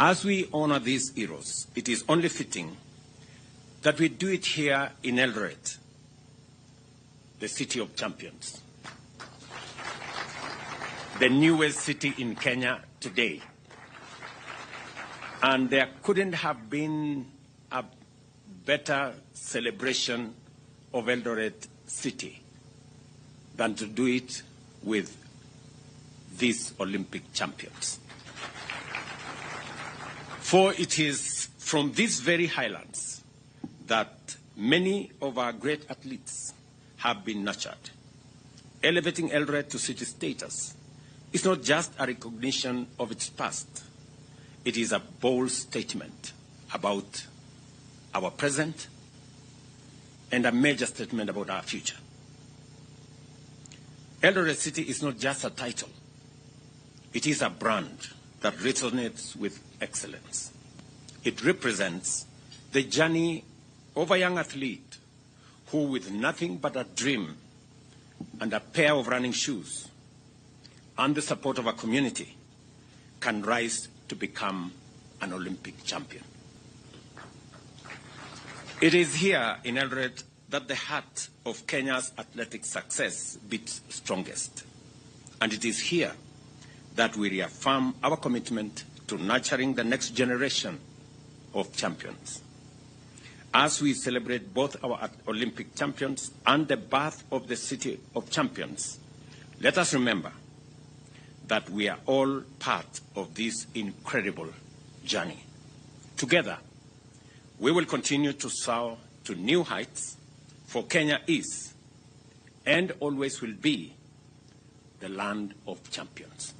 As we honor these heroes, it is only fitting that we do it here in Eldoret, the city of champions, the newest city in Kenya today. And there couldn't have been a better celebration of Eldoret city than to do it with these Olympic champions. For it is from these very highlands that many of our great athletes have been nurtured. Elevating Eldoret to city status is not just a recognition of its past. It is a bold statement about our present and a major statement about our future. Eldoret City is not just a title. It is a brand that resonates with excellence. It represents the journey of a young athlete who, with nothing but a dream and a pair of running shoes and the support of a community, can rise to become an Olympic champion. It is here in Eldoret that the heart of Kenya's athletic success beats strongest. And it is here that we reaffirm our commitment to nurturing the next generation of champions. As we celebrate both our Olympic champions and the birth of the city of champions, let us remember that we are all part of this incredible journey. Together, we will continue to soar to new heights, for Kenya is and always will be the land of champions.